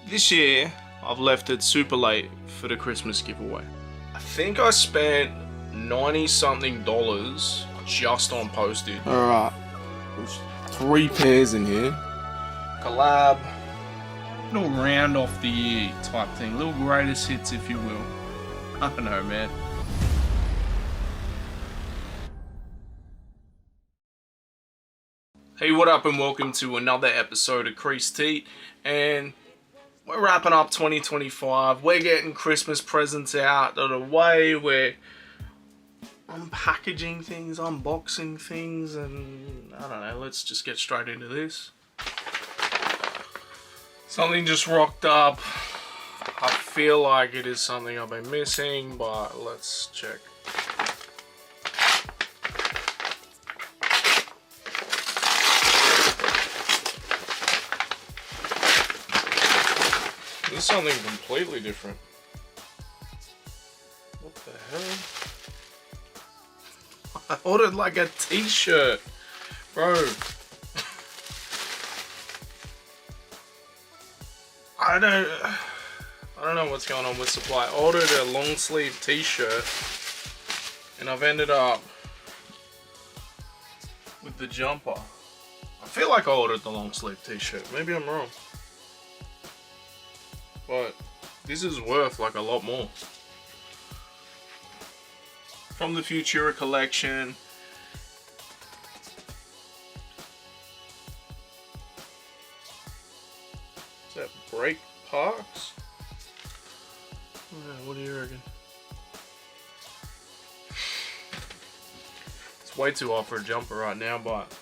This year, I've left it super late for the Christmas giveaway. I think I spent $90 something just on postage. Alright, there's 3 pairs in here. Collab. Little round off the year type thing. Little greatest hits, if you will. I don't know, man. Hey, what up and welcome to another episode of Creased, and we're wrapping up 2025. We're getting Christmas presents out of the way. We're unpackaging things, unboxing things, and I don't know, let's just get straight into this. Something just rocked up. I feel like it is something I've been missing, but let's check. This is something completely different. What the hell? I ordered like a t-shirt, bro. I don't know what's going on with supply. I ordered a long sleeve t-shirt and I've ended up with the jumper. I feel like I ordered the long sleeve t-shirt. Maybe I'm wrong. But this is worth like a lot more. From the Futura collection. Is that brake parks? What do you reckon? It's way too hot for a jumper right now, but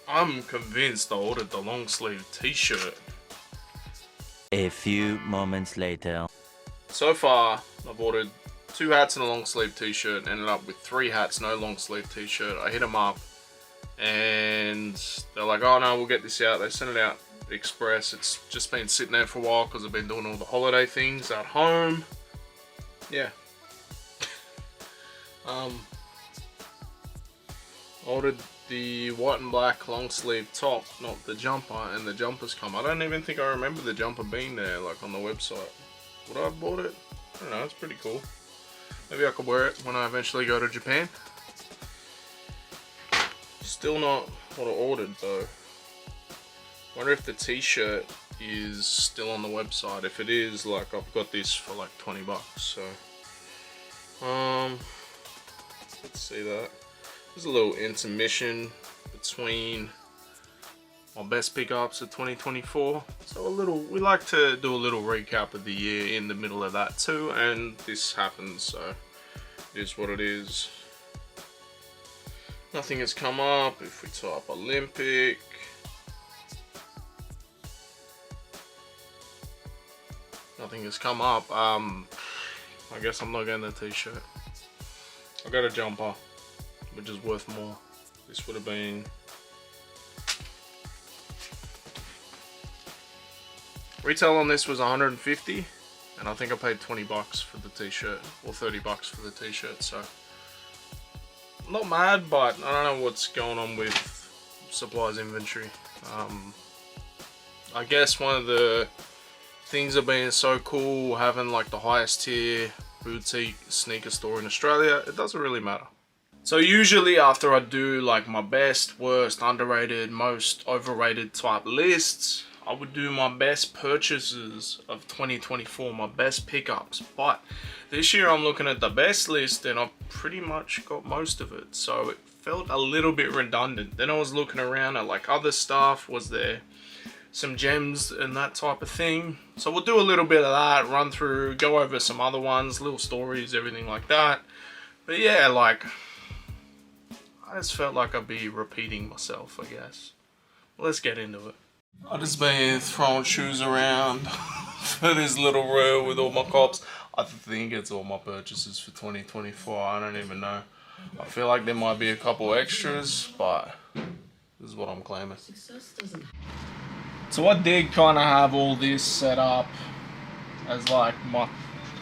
I'm convinced I ordered the long sleeve t-shirt. A few moments later. So far, I've ordered 2 hats and a long sleeve t-shirt, ended up with 3 hats, no long sleeve t-shirt. I hit them up and they're like, oh no, we'll get this out. They sent it out express. It's just been sitting there for a while because I've been doing all the holiday things at home. Yeah. Ordered the white and black long sleeve top, not the jumper, and the jumper's come. I don't even think I remember the jumper being there, like on the website. Would I have bought it? I don't know, it's pretty cool. Maybe I could wear it when I eventually go to Japan. Still not what I ordered though. Wonder if the t-shirt is still on the website. If it is, like, I've got this for like 20 bucks, so let's see that. There's a little intermission between my best pickups of 2024. So we like to do a little recap of the year in the middle of that too, and this happens, so it is what it is. Nothing has come up. If we type Olympic, nothing has come up. I guess I'm not getting the t-shirt. I got a jumper, which is worth more. This would have been retail on this was 150, and I think I paid 20 bucks for the t-shirt, or 30 bucks for the t-shirt. So not mad, but I don't know what's going on with supplies inventory. I guess one of the things of being so cool, having like the highest tier boutique sneaker store in Australia, it doesn't really matter. So usually after I do like my best, worst, underrated, most overrated type lists, I would do my best purchases of 2024, my best pickups. But this year I'm looking at the best list and I've pretty much got most of it. So it felt a little bit redundant. Then I was looking around at like other stuff. Was there some gems and that type of thing? So we'll do a little bit of that, run through, go over some other ones, little stories, everything like that. But yeah, like, I just felt like I'd be repeating myself, I guess. Let's get into it. I just been throwing shoes around for this little row with all my cops. I think it's all my purchases for 2024. I don't even know. I feel like there might be a couple extras, but this is what I'm claiming. So I did kind of have all this set up as like my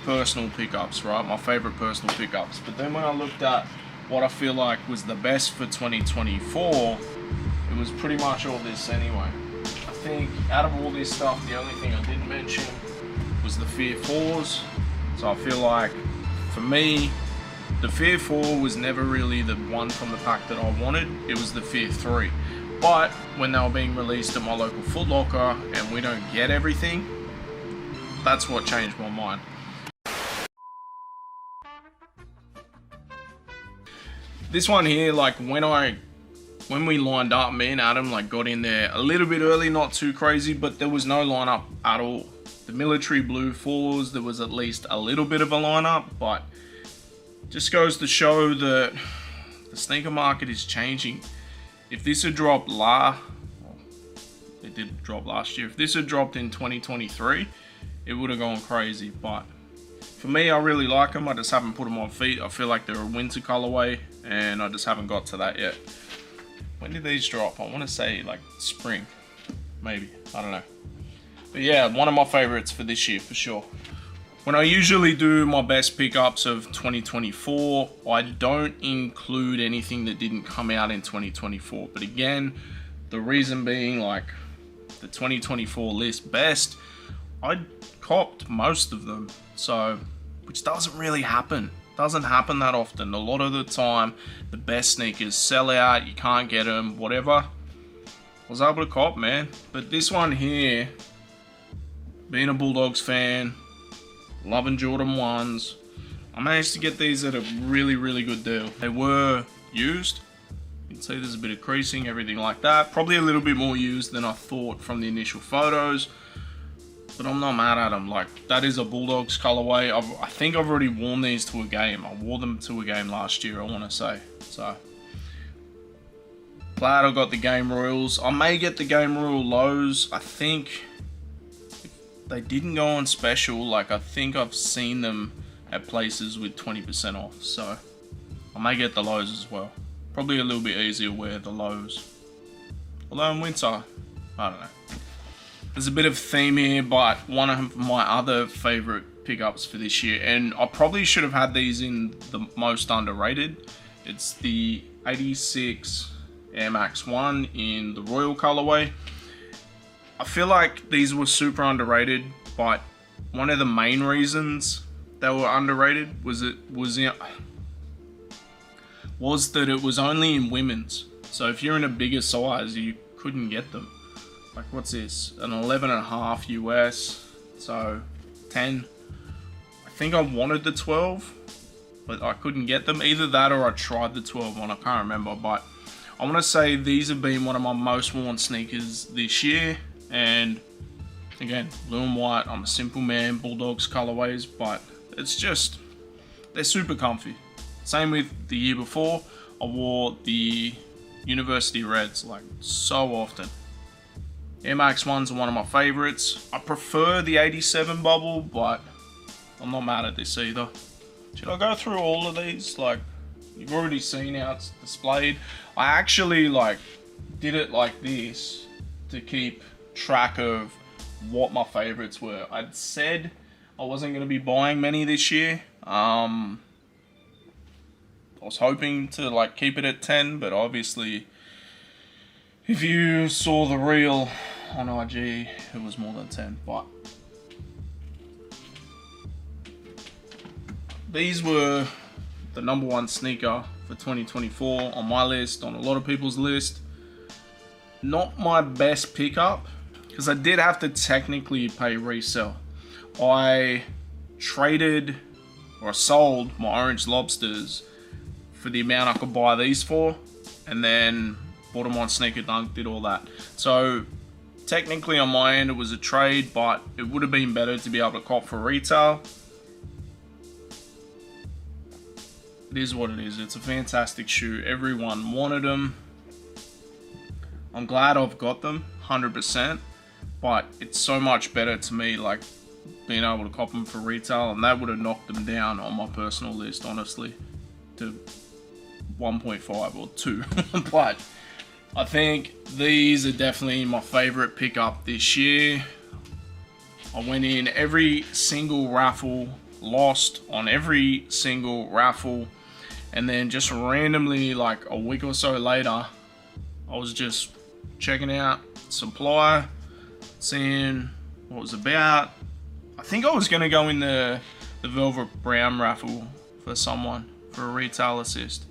personal pickups, right? My favorite personal pickups. But then when I looked at what I feel like was the best for 2024, it was pretty much all this anyway. I think think out of all this stuff, the only thing I didn't mention was the Fear 4s. So I feel like, for me, the Fear 4 was never really the one from the pack that I wanted. It was the Fear 3. But when they were being released at my local Foot Locker and we don't get everything, that's what changed my mind. This one here, like when we lined up, me and Adam like got in there a little bit early, not too crazy, but there was no lineup at all. The military blue 4s, there was at least a little bit of a lineup, but just goes to show that the sneaker market is changing. If this had dropped it did drop last year. If this had dropped in 2023, it would have gone crazy. But for me, I really like them. I just haven't put them on feet. I feel like they're a winter colorway, and I just haven't got to that yet. When did these drop? I want to say like spring, maybe. I don't know. But yeah, one of my favorites for this year for sure. When I usually do my best pickups of 2024, I don't include anything that didn't come out in 2024. But again, the reason being, like, the 2024 list best, I copped most of them. So, which doesn't really happen. Doesn't happen that often. A lot of the time, the best sneakers sell out, you can't get them, whatever. I was able to cop, man. But this one here, being a Bulldogs fan, loving Jordan 1s, I managed to get these at a really, really good deal. They were used. You can see there's a bit of creasing, everything like that. Probably a little bit more used than I thought from the initial photos. But I'm not mad at them. Like, that is a Bulldogs colorway. I think I've already worn these to a game. I wore them to a game last year, I want to say. So, glad I got the Game Royals. I may get the Game Royal lows. I think they didn't go on special. Like, I think I've seen them at places with 20% off. So, I may get the lows as well. Probably a little bit easier wear the lows. Although in winter, I don't know. There's a bit of theme here, but one of my other favorite pickups for this year, and I probably should have had these in the most underrated. It's the 86 Air Max 1 in the Royal colorway. I feel like these were super underrated, but one of the main reasons they were underrated was that it was only in women's. So if you're in a bigger size, you couldn't get them. Like, what's this? An 11.5 US, so 10. I think I wanted the 12, but I couldn't get them. Either that or I tried the 12 one, I can't remember. But I want to say these have been one of my most worn sneakers this year. And again, blue and white, I'm a simple man, Bulldogs colorways, but it's just, they're super comfy. Same with the year before, I wore the University Reds like so often. Air Max 1s are one of my favorites. I prefer the 87 bubble, but I'm not mad at this either. Should I go through all of these? Like, you've already seen how it's displayed. I actually like did it like this to keep track of what my favorites were. I'd said I wasn't going to be buying many this year. I was hoping to like keep it at 10, but obviously if you saw the reel on IG, it was more than 10. But these were the #1 sneaker for 2024 on my list, on a lot of people's list. Not my best pickup, because I did have to technically pay resale. I traded or sold my Orange Lobsters for the amount I could buy these for, and then bought them on Sneaker Dunk, did all that. So technically on my end it was a trade, but it would have been better to be able to cop for retail. It is what it is. It's a fantastic shoe. Everyone wanted them. I'm glad I've got them, 100%. But it's so much better to me, like, being able to cop them for retail, and that would have knocked them down on my personal list, honestly, to 1.5 or 2. But I think these are definitely my favorite pickup this year. I went in every single raffle, lost on every single raffle, and then just randomly, like a week or so later, I was just checking out supply, seeing what was about. I think I was going to go in the Velvet Brown raffle for someone, for a retail assist.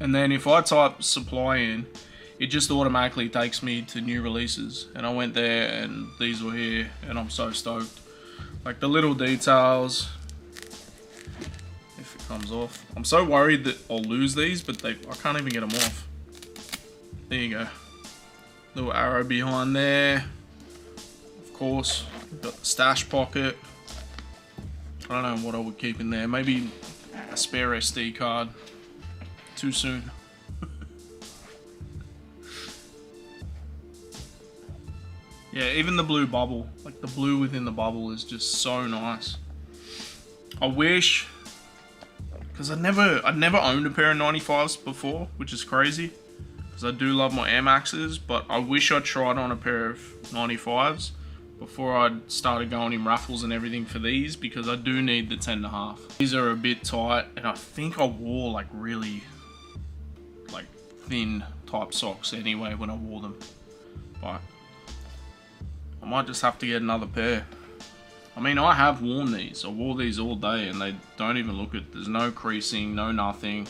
And then if I type supply in, it just automatically takes me to new releases. And I went there and these were here and I'm so stoked. Like the little details, if it comes off. I'm so worried that I'll lose these, but I can't even get them off. There you go. Little arrow behind there. Of course, we've got the stash pocket. I don't know what I would keep in there. Maybe a spare SD card. Too soon. Yeah, even the blue bubble. Like the blue within the bubble is just so nice. I wish, because I'd never owned a pair of 95s before, which is crazy. Because I do love my Air Maxes, but I wish I tried on a pair of 95s before I started going in raffles and everything for these, because I do need the 10.5. These are a bit tight, and I think I wore like really like thin type socks anyway when I wore them. But I might just have to get another pair. I mean, I have worn these. I wore these all day and they don't even look it. There's no creasing, no nothing.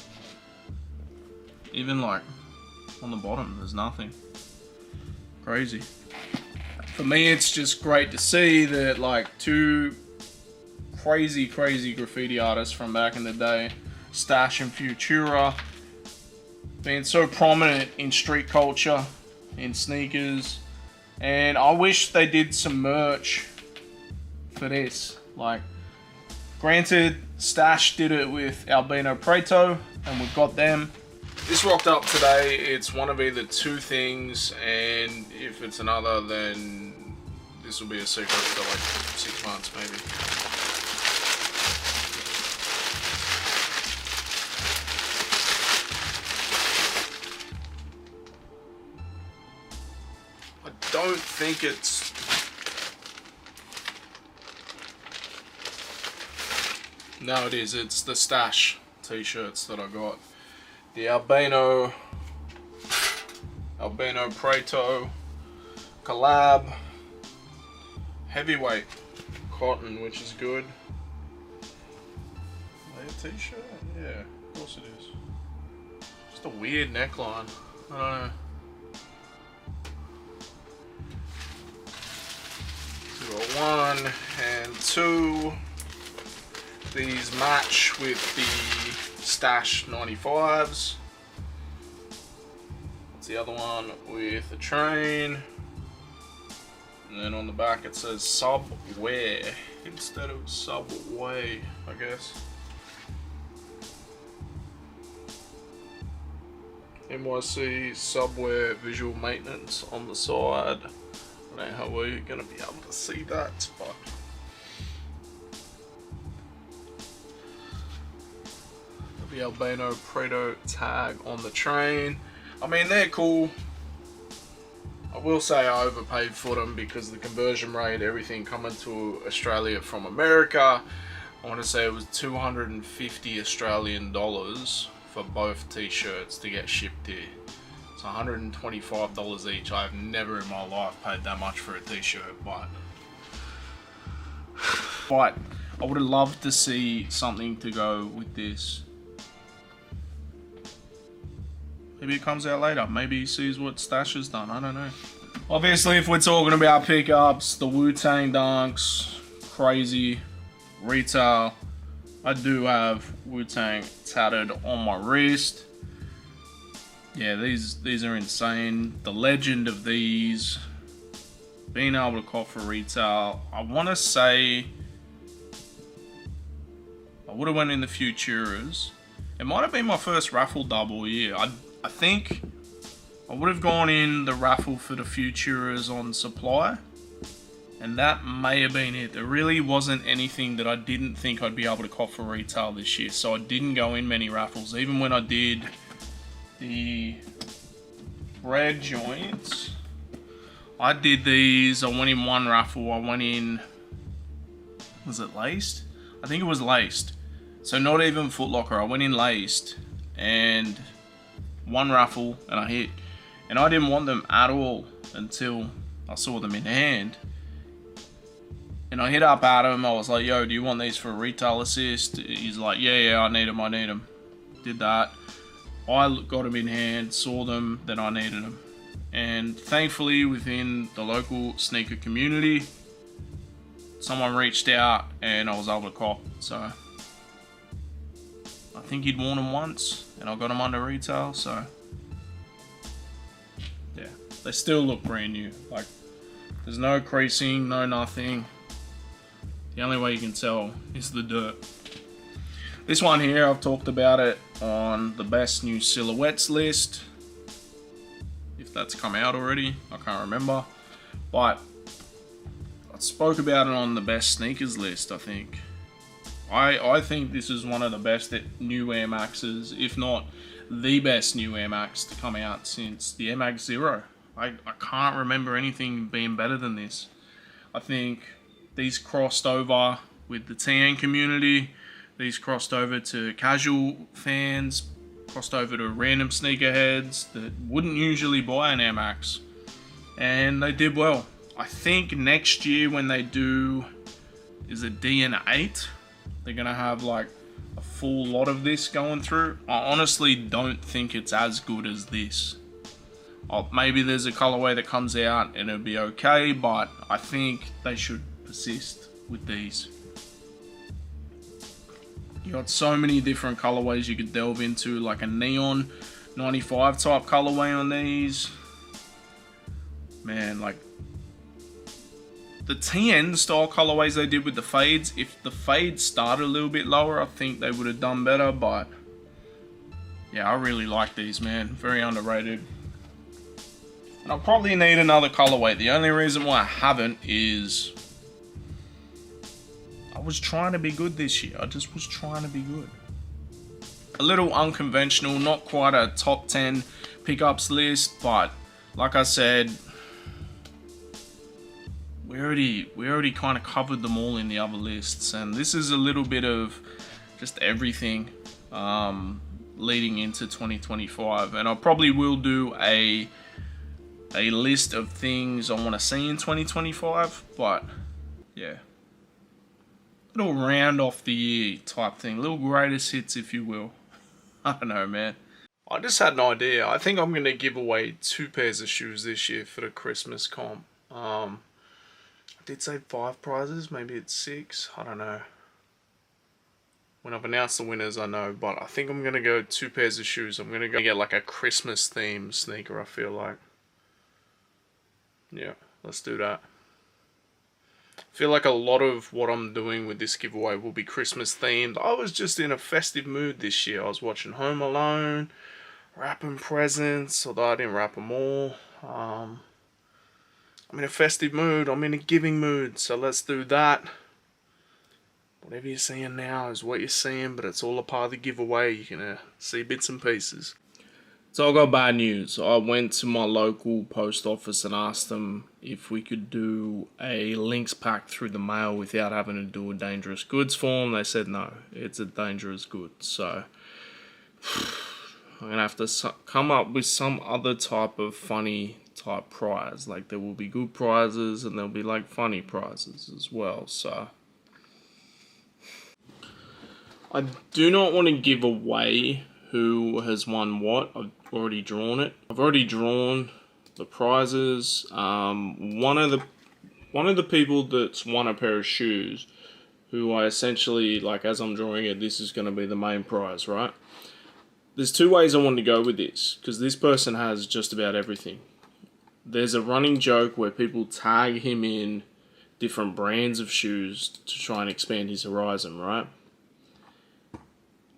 Even like on the bottom, there's nothing. Crazy. For me, it's just great to see that like two crazy graffiti artists from back in the day, Stash and Futura, being so prominent in street culture, in sneakers. And I wish they did some merch for this. Like, granted, Stash did it with Albino Preto, and we've got them. This rocked up today. It's one of either two things, and if it's another, then this will be a secret for like 6 months maybe. I don't think it's... No, it is. It's the Stash t-shirts that I got. The Albino Preto collab, heavyweight cotton, which is good. A t-shirt? Yeah, of course it is. Just a weird neckline. I don't know. So we've got 1 and 2. These match with the Stash 95s. It's the other one with a train. And then on the back it says Subway instead of Subway, I guess. NYC Subway visual maintenance on the side. I don't know how well you're going to be able to see that, but the Albino Preto tag on the train. I mean, they're cool. I will say I overpaid for them because the conversion rate, everything coming to Australia from America, I want to say it was 250 Australian dollars for both t-shirts to get shipped here. It's $125 each. I've never in my life paid that much for a t-shirt, but I would have loved to see something to go with this. Maybe it comes out later. Maybe he sees what Stash has done. I don't know. Obviously, if we're talking about pickups, the Wu-Tang Dunks, crazy, retail. I do have Wu-Tang tatted on my wrist. Yeah, these are insane. The legend of these, being able to cop for retail. I want to say I would have went in the Futuras. It might have been my first raffle double year. I think I would have gone in the raffle for the Futuras on supply, and that may have been it. There really wasn't anything that I didn't think I'd be able to cop for retail this year, so I didn't go in many raffles. Even when I did the red joints, I did these. I went in one raffle. I went in, was it laced? I think it was laced. So not even Foot Locker. I went in laced, and one raffle and I hit, and I didn't want them at all until I saw them in hand. And I hit up Adam, I was like, yo, do you want these for a retail assist? He's like, yeah, I need them. Did that. I got them in hand, saw them, then I needed them. And thankfully, within the local sneaker community, someone reached out and I was able to cop. So I think he'd worn them once and I got them under retail. So yeah, they still look brand new. Like, there's no creasing, no nothing. The only way you can tell is the dirt. This one here, I've talked about it on the best new silhouettes list. If that's come out already, I can't remember. But I spoke about it on the best sneakers list, I think. I think this is one of the best new Air Maxes, if not the best new Air Max to come out since the Air Max Zero. I can't remember anything being better than this. I think these crossed over with the TN community. These crossed over to casual fans, crossed over to random sneakerheads that wouldn't usually buy an Air Max. And they did well. I think next year when they do, is it DN8? They're going to have like a full lot of this going through. I honestly don't think it's as good as this. Maybe there's a colorway that comes out and it'll be okay, but I think they should persist with these. You got so many different colorways you could delve into, like a neon 95 type colorway on these. Man, like the TN style colorways they did with the fades, if the fades started a little bit lower, I think they would have done better, but yeah, I really like these, man. Very underrated. And I'll probably need another colorway. The only reason why I haven't is I was trying to be good this year. I just was trying to be good. A little unconventional, not quite a top 10 pickups list, but like I said, we already kind of covered them all in the other lists, and this is a little bit of just everything leading into 2025. And I probably will do a list of things I want to see in 2025, but yeah, little round off the year type thing, little greatest hits, if you will. I don't know, man. I just had an idea. I think I'm gonna give away 2 pairs of shoes this year for the Christmas comp. I did say 5 prizes, maybe it's 6. I don't know. When I've announced the winners, I know, but I think I'm gonna go 2 pairs of shoes. I'm gonna go get like a Christmas themed sneaker, I feel like. Yeah, let's do that. I feel like a lot of what I'm doing with this giveaway will be Christmas themed. I was just in a festive mood this year. I was watching Home Alone, wrapping presents, although I didn't wrap them all. I'm in a festive mood. I'm in a giving mood, so let's do that. Whatever you're seeing now is what you're seeing, but it's all a part of the giveaway. You're going to see bits and pieces. So I got bad news. I went to my local post office and asked them if we could do a links pack through the mail without having to do a dangerous goods form. They said no, it's a dangerous good. So I'm going to have to come up with some other type of funny type prize. Like there will be good prizes and there'll be like funny prizes as well. So I do not want to give away who has won what. I've already drawn it. I've already drawn the prizes. One of the people that's won a pair of shoes, who I essentially, like as I'm drawing it, this is going to be the main prize, right? There's 2 ways I want to go with this, because this person has just about everything. There's a running joke where people tag him in different brands of shoes to try and expand his horizon, right?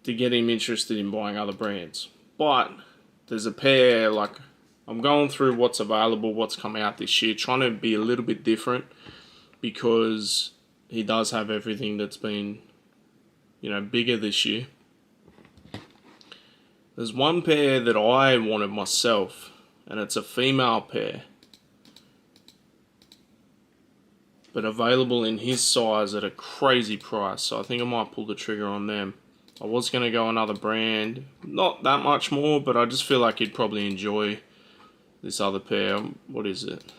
To get him interested in buying other brands. But there's a pair, like I'm going through what's available, what's come out this year, trying to be a little bit different because he does have everything that's been, you know, bigger this year. There's one pair that I wanted myself, and it's a female pair, but available in his size at a crazy price, so I think I might pull the trigger on them. I was going to go another brand, not that much more, but I just feel like he'd probably enjoy this other pair. What is it?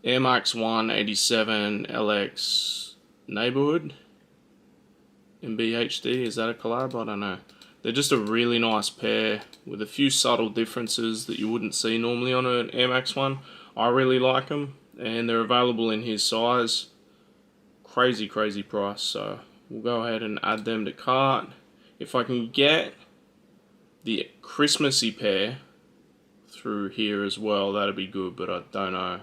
Air Max 1 87 LX Neighborhood. MBHD, is that a collab? I don't know. They're just a really nice pair with a few subtle differences that you wouldn't see normally on an Air Max 1. I really like them, and they're available in his size. Crazy price, so we'll go ahead and add them to cart. If I can get the Christmassy pair through here as well, that'd be good, but I don't know.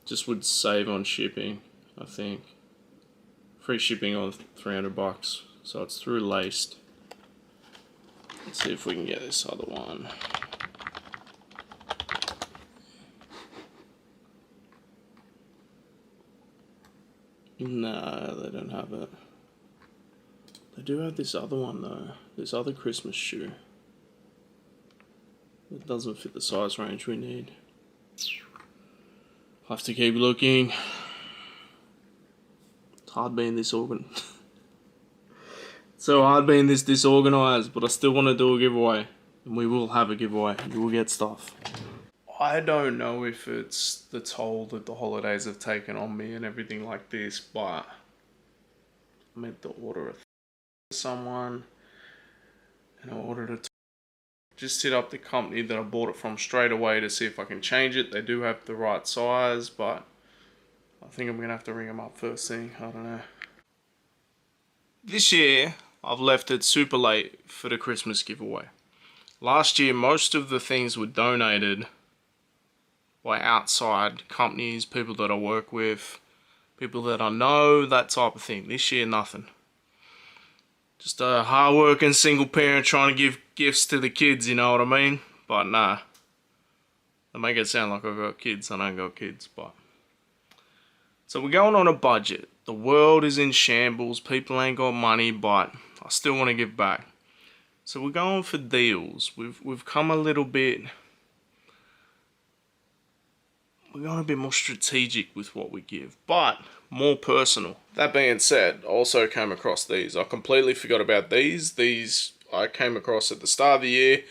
Just would save on shipping, I think. Free shipping on $300, so it's through Laced. Let's see if we can get this other one. Nah, they don't have it. They do have this other one though, this other Christmas shoe. It doesn't fit the size range we need. I'll have to keep looking. It's hard being this so hard being this disorganized, but I still want to do a giveaway. And we will have a giveaway. You will get stuff. I don't know if it's the toll that the holidays have taken on me and everything like this, but I meant to order it for someone, and I ordered it. Just hit up the company that I bought it from straight away to see if I can change it. They do have the right size, but I think I'm gonna have to ring them up first thing. I don't know. This year, I've left it super late for the Christmas giveaway. Last year, most of the things were donated by outside companies, people that I work with, people that I know, that type of thing. This year, nothing. Just a hard-working single parent trying to give gifts to the kids, you know what I mean? But nah. They make it sound like I've got kids. I don't got kids, but... So we're going on a budget. The world is in shambles. People ain't got money, but I still want to give back. So we're going for deals. We've come a little bit... We're going a bit more strategic with what we give, but more personal. That being said, I also came across these. I completely forgot about these. These I came across at the start of the year.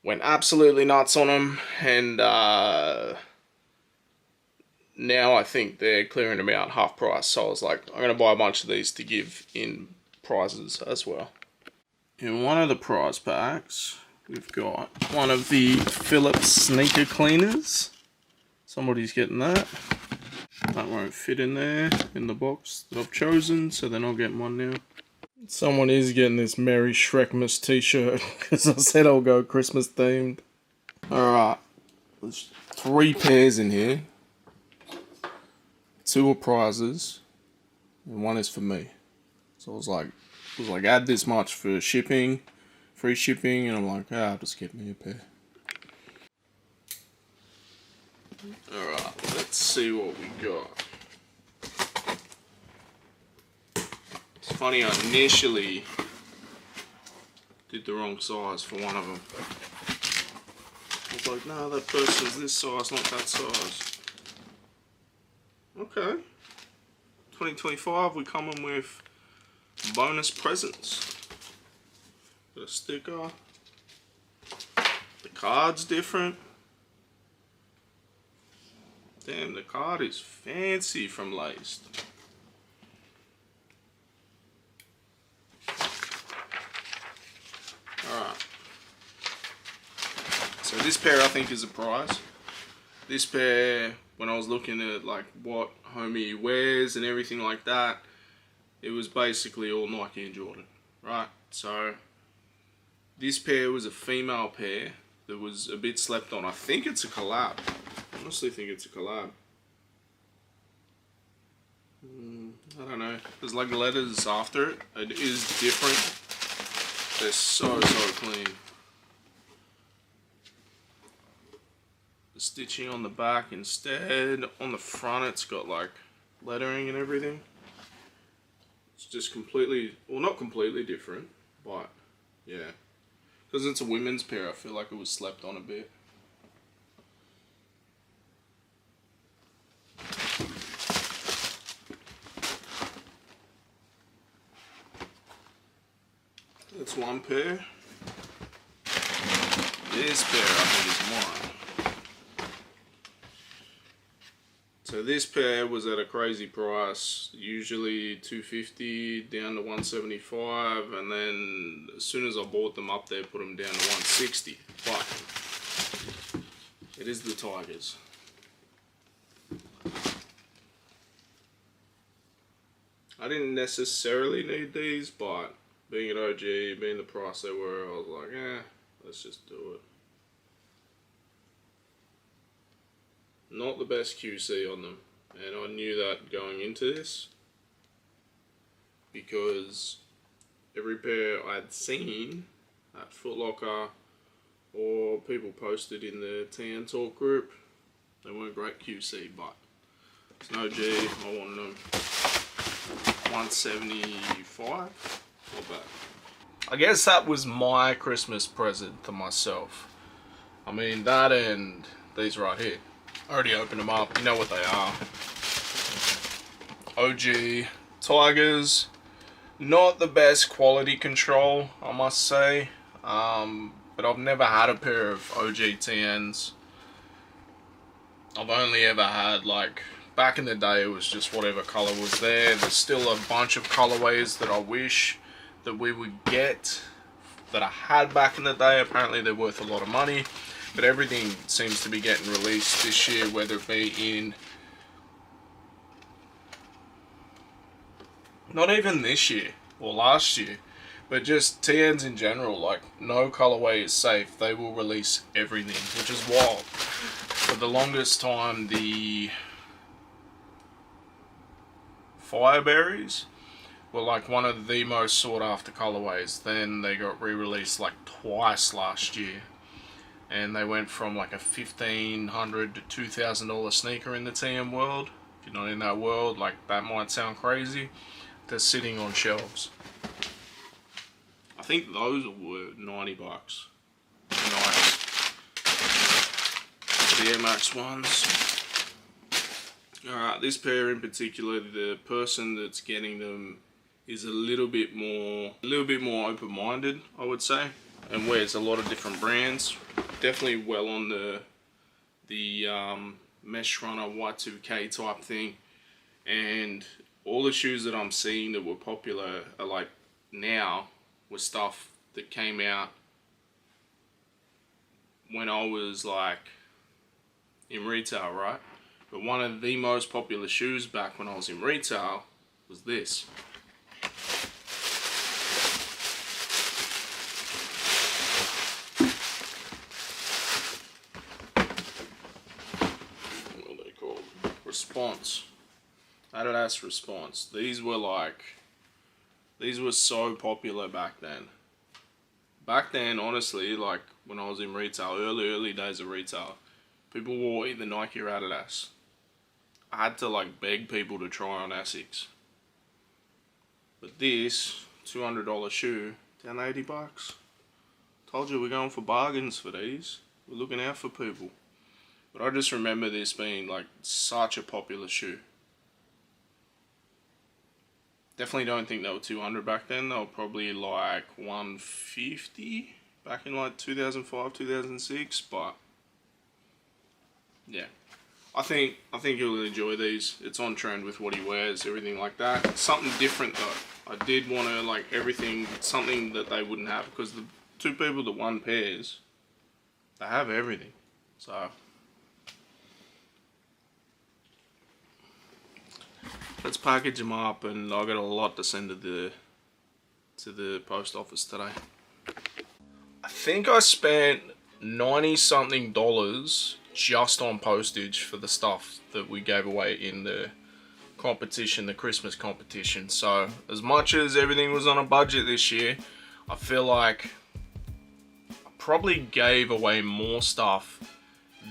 Went absolutely nuts on them, and now I think they're clearing them out half price. So I was like, I'm going to buy a bunch of these to give in prizes as well. In one of the prize packs, we've got one of the Philips sneaker cleaners. Somebody's getting that. That won't fit in there, in the box that I've chosen, so they're not getting one now. Someone is getting this Merry Shrekmas t-shirt, because I said I'll go Christmas themed. Alright, there's 3 pairs in here. 2 are prizes, and 1 is for me. So I was like, add this much for shipping, free shipping, and I'm like, I'll just get me a pair. Alright, let's see what we got. It's funny, I initially did the wrong size for one of them. I was like, no, that person's this size, not that size. Okay. 2025, we come in with bonus presents. Got a sticker. The card's different. Damn, the card is fancy from Laced. Alright. So this pair I think is a prize. This pair, when I was looking at like what homie wears and everything like that, it was basically all Nike and Jordan. Right? So this pair was a female pair that was a bit slept on. I think it's a collab. I honestly think it's a collab. I don't know. There's like letters after it. It is different. They're so clean. The stitching on the back instead. On the front it's got like lettering and everything. It's just completely, well not completely different, but yeah. Because it's a women's pair, I feel like it was slept on a bit. That's one pair. This pair I think is one. So this pair was at a crazy price, usually $250 down to $175, and then as soon as I bought them up there, put them down to $160. But it is the Tigers. I didn't necessarily need these, but being an OG, being the price they were, I was like, let's just do it. Not the best QC on them, and I knew that going into this because every pair I'd seen at Foot Locker or people posted in the TN Talk group, they weren't great QC, but it's an OG. I wanted them 175, not bad. I guess that was my Christmas present to myself. I mean, that and these right here. I already opened them up, you know what they are. OG Tigers, not the best quality control, I must say, but I've never had a pair of OG TNs. I've only ever had, like, back in the day it was just whatever colour was there. There's still a bunch of colourways that I wish that we would get, that I had back in the day. Apparently they're worth a lot of money. But everything seems to be getting released this year, whether it be in... Not even this year, or last year, but just TNs in general. Like, no colorway is safe. They will release everything, which is wild. For the longest time, the Fireberries were like one of the most sought after colorways. Then they got re-released like twice last year. And they went from like a $1,500 to $2,000 sneaker in the TM world. If you're not in that world, like, that might sound crazy, to sitting on shelves. I think those were $90. Nice. The Air Max ones. Alright, this pair in particular, the person that's getting them is a little bit more open-minded, I would say, and wears a lot of different brands. Definitely well on the mesh runner Y2K type thing, and all the shoes that I'm seeing that were popular are like now were stuff that came out when I was like in retail, right? But one of the most popular shoes back when I was in retail was this. Response. Adidas Response. These were so popular back then. Back then, honestly, like when I was in retail, early days of retail, people wore either Nike or Adidas. I had to like beg people to try on Asics. But this $200 shoe, down $80. Told you we're going for bargains for these. We're looking out for people. But I just remember this being like such a popular shoe. Definitely don't think they were 200 back then. They were probably like 150 back in like 2005, 2006. But yeah, I think you'll enjoy these. It's on trend with what he wears, everything like that. Something different though. I did want to like everything, something that they wouldn't have, because the two people that won pairs, they have everything. So let's package them up, and I got a lot to send to the post office today. I think I spent $90 something just on postage for the stuff that we gave away in the competition, the Christmas competition. So as much as everything was on a budget this year, I feel like I probably gave away more stuff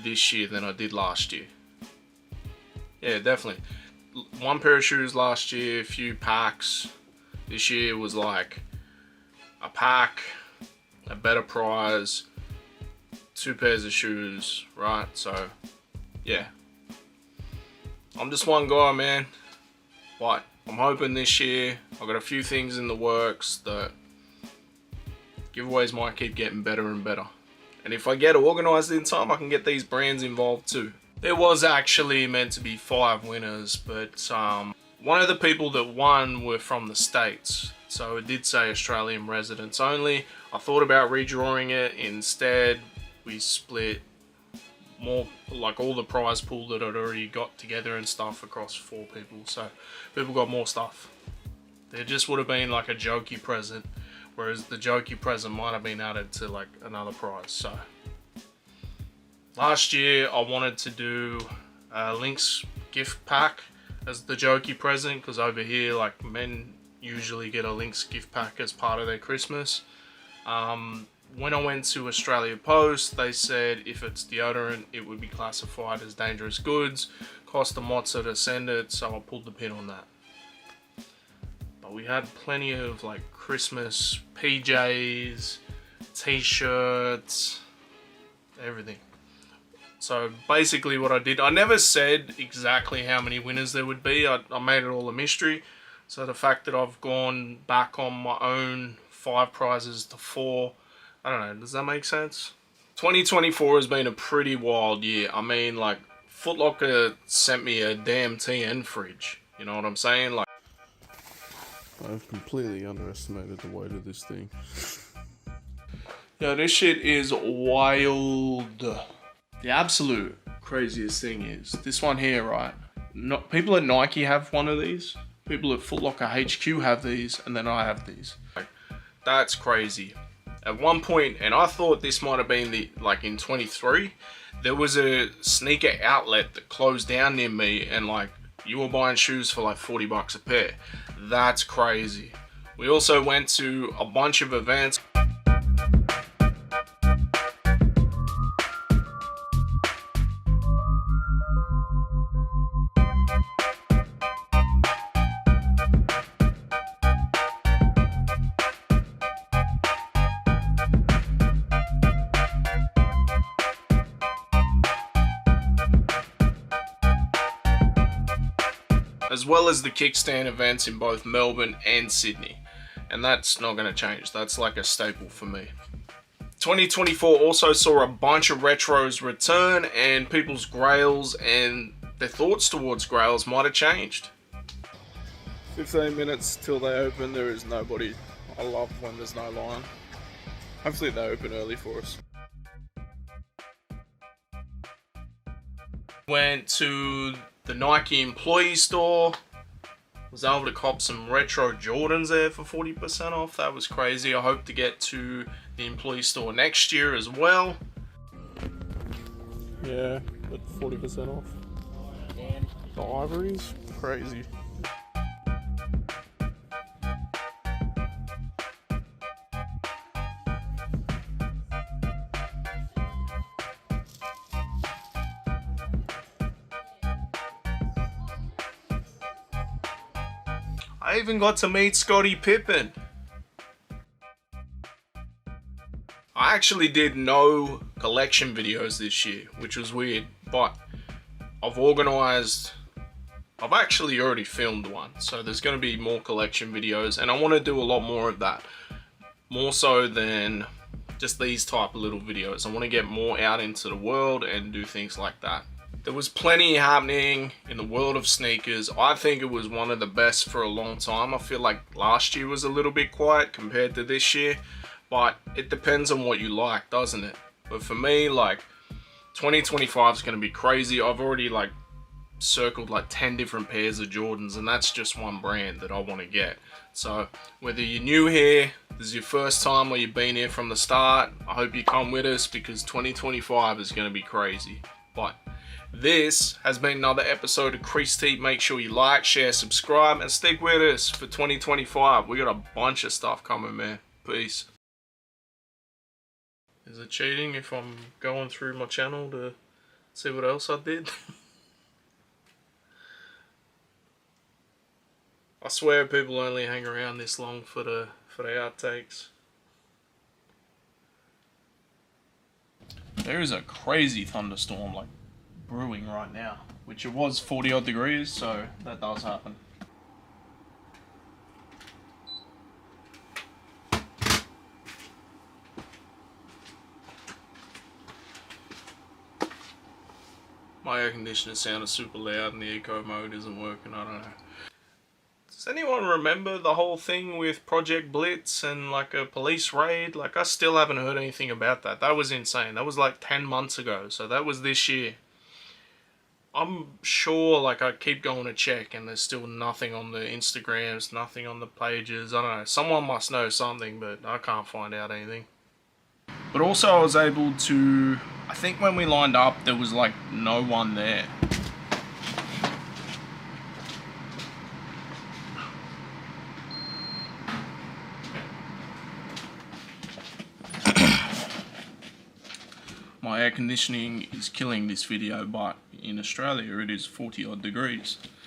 this year than I did last year. Yeah, definitely. One pair of shoes last year, a few packs. This year was like a pack, a better prize, 2 pairs of shoes, right? So yeah, I'm just one guy, man. But I'm hoping this year I've got a few things in the works that giveaways might keep getting better and better. And if I get organised in time, I can get these brands involved too. There was actually meant to be 5 winners, but one of the people that won were from the States. So it did say Australian residents only. I thought about redrawing it. Instead, we split more, like all the prize pool that I'd already got together and stuff across 4 people. So people got more stuff. There just would have been like a jokey present, whereas the jokey present might have been added to like another prize. So last year I wanted to do a Link's gift pack as the jokey present, because over here like men usually get a Link's gift pack as part of their Christmas. When I went to Australia Post, they said if it's deodorant it would be classified as dangerous goods. Cost a mozza to send it, so I pulled the pin on that. But we had plenty of like Christmas PJs, t-shirts, everything. So basically what I did, I never said exactly how many winners there would be. I made it all a mystery. So the fact that I've gone back on my own 5 prizes to 4, I don't know, does that make sense? 2024 has been a pretty wild year. I mean, like, Foot Locker sent me a damn TN fridge. You know what I'm saying? Like, I've completely underestimated the weight of this thing. yo, this shit is wild. The absolute craziest thing is this one here, right? People at Nike have one of these. People at Foot Locker HQ have these, and then I have these. Like, that's crazy. At one point, and I thought this might have been the, like in 23, there was a sneaker outlet that closed down near me, and like you were buying shoes for like 40 bucks a pair. That's crazy. We also went to a bunch of events. As well as the kickstand events in both Melbourne and Sydney. And that's not going to change. That's like a staple for me. 2024 also saw a bunch of retros return, and people's grails and their thoughts towards grails might have changed. 15 minutes till they open, there is nobody. I love when there's no line. Hopefully they open early for us. Went to the Nike employee store. Was able to cop some retro Jordans there for 40% off. That was crazy. I hope to get to the employee store next year as well. Yeah, but 40% off. The ivories? Crazy. I even got to meet Scottie Pippen. I actually did no collection videos this year, which was weird, but I've actually already filmed one, so there's going to be more collection videos, and I want to do a lot more of that. More so than just these type of little videos. I want to get more out into the world and do things like that. There was plenty happening in the world of sneakers. I think it was one of the best for a long time. I feel like last year was a little bit quiet compared to this year, but it depends on what you like, doesn't it? But for me, like, 2025 is going to be crazy. I've already like circled like 10 different pairs of Jordans, and that's just one brand that I want to get. So whether you're new here, this is your first time, or you've been here from the start, I hope you come with us, because 2025 is going to be crazy. But this has been another episode of Creased. Make sure you like, share, subscribe, and stick with us for 2025. We got a bunch of stuff coming, man. Peace. Is it cheating if I'm going through my channel to see what else I did? I swear people only hang around this long for the outtakes. There is a crazy thunderstorm like brewing right now, which it was 40 odd degrees, so that does happen. my air conditioner sounded super loud and the eco mode isn't working, I don't know. Does anyone remember the whole thing with Project Blitz and like a police raid? Like, I still haven't heard anything about that. That was insane. That was like 10 months ago, so that was this year. I'm sure, like, I keep going to check and there's still nothing on the Instagrams, nothing on the pages. I don't know. Someone must know something, but I can't find out anything. But also I was able to, I think when we lined up, there was like no one there. My air conditioning is killing this video, but in Australia it is 40 odd degrees.